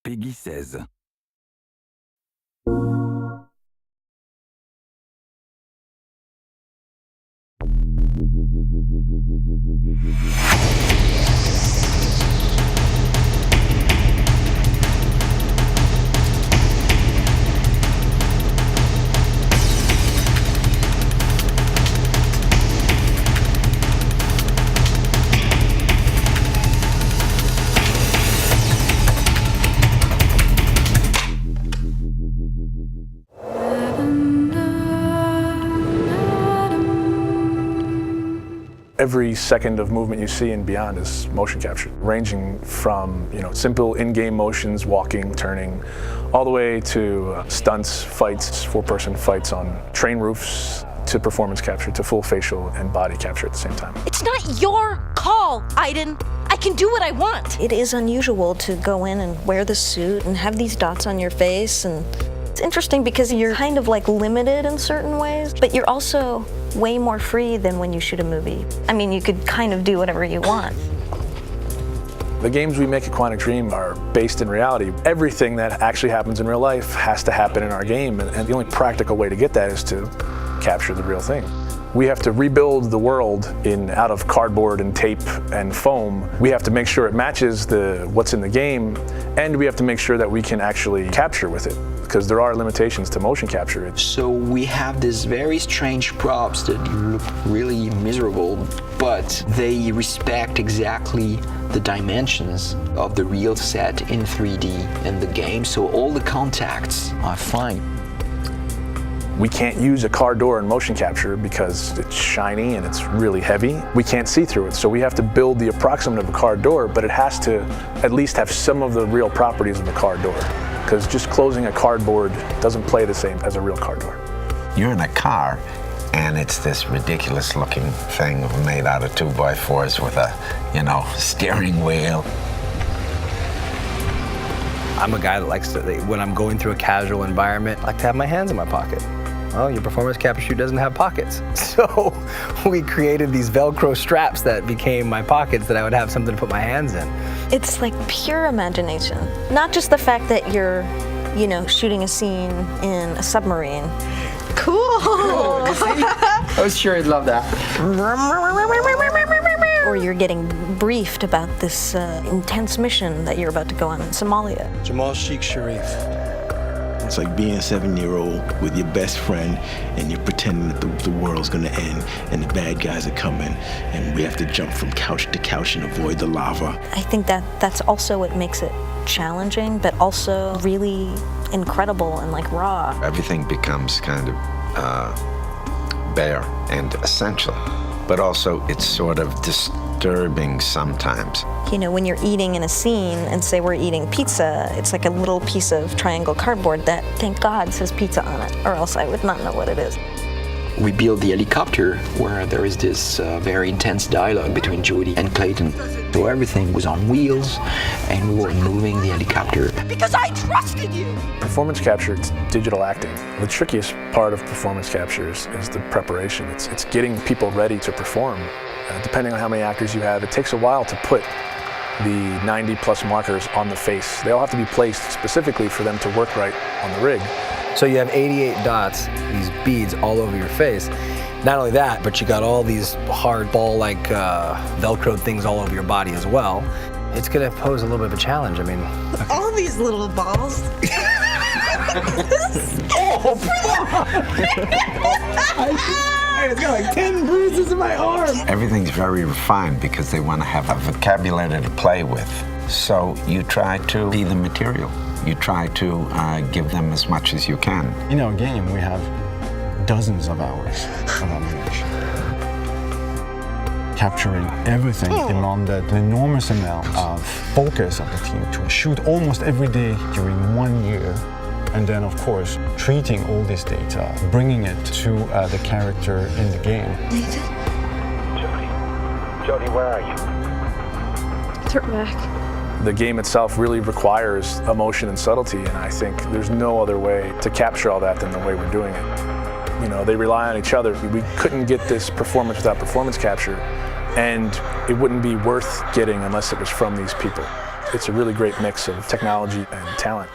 Peggy 16. Every second of movement you see and beyond is motion capture, ranging from simple in-game motions, walking, turning, all the way to stunts, fights, four-person fights on train roofs, to performance capture, to full facial and body capture at the same time. It's not your call, Aiden. I can do what I want. It is unusual to go in and wear the suit and have these dots on your face, and it's interesting because you're kind of like limited in certain ways, but you're also way more free than when you shoot a movie. I mean, you could kind of do whatever you want. The games we make at Quantic Dream are based in reality. Everything that actually happens in real life has to happen in our game, and the only practical way to get that is to capture the real thing. We have to rebuild the world out of cardboard and tape and foam. We have to make sure it matches what's in the game, and we have to make sure that we can actually capture with it, because there are limitations to motion capture. So we have these very strange props that look really miserable, but they respect exactly the dimensions of the real set in 3D in the game, so all the contacts are fine. We can't use a car door in motion capture because it's shiny and it's really heavy. We can't see through it, so we have to build the approximate of a car door, but it has to at least have some of the real properties of a car door, because just closing a cardboard doesn't play the same as a real car door. You're in a car, and it's this ridiculous looking thing made out of 2x4s with a, steering wheel. I'm a guy that likes to, when I'm going through a casual environment, I like to have my hands in my pocket. Well, your performance capture suit doesn't have pockets. So we created these Velcro straps that became my pockets that I would have something to put my hands in. It's like pure imagination. Not just the fact that you're, shooting a scene in a submarine. Cool. I was sure you'd love that. Or you're getting briefed about this intense mission that you're about to go on in Somalia. Jamal Sheikh Sharif. It's like being a 7-year-old with your best friend and you're pretending that the world's gonna end and the bad guys are coming and we have to jump from couch to couch and avoid the lava. I think that's also what makes it challenging, but also really incredible and like raw. Everything becomes kind of bare and essential, but also it's sort of disturbing sometimes. When you're eating in a scene and say we're eating pizza, it's like a little piece of triangle cardboard that, thank God, says pizza on it, or else I would not know what it is. We built the helicopter where there is this very intense dialogue between Jodie and Clayton. So everything was on wheels and we were moving the helicopter. Because I trusted you! Performance capture, it's digital acting. The trickiest part of performance capture is the preparation. It's getting people ready to perform. Depending on how many actors you have, it takes a while to put the 90+ markers on the face. They all have to be placed specifically for them to work right on the rig. So you have 88 dots, these beads all over your face. Not only that, but you got all these hard ball-like Velcro things all over your body as well. It's gonna pose a little bit of a challenge. I mean, All these little balls. It's got like 10 bruises in my arm. Everything's very refined because they want to have a vocabulary to play with. So you try to be the material. You try to give them as much as you can. In our game, we have dozens of hours of ammunition. Capturing everything demanded an enormous amount of focus of the team to shoot almost every day during 1 year. And then, of course, treating all this data, bringing it to the character in the game. Nathan? Jodie, where are you? Turn back. The game itself really requires emotion and subtlety, and I think there's no other way to capture all that than the way we're doing it. They rely on each other. We couldn't get this performance without performance capture, and it wouldn't be worth getting unless it was from these people. It's a really great mix of technology and talent.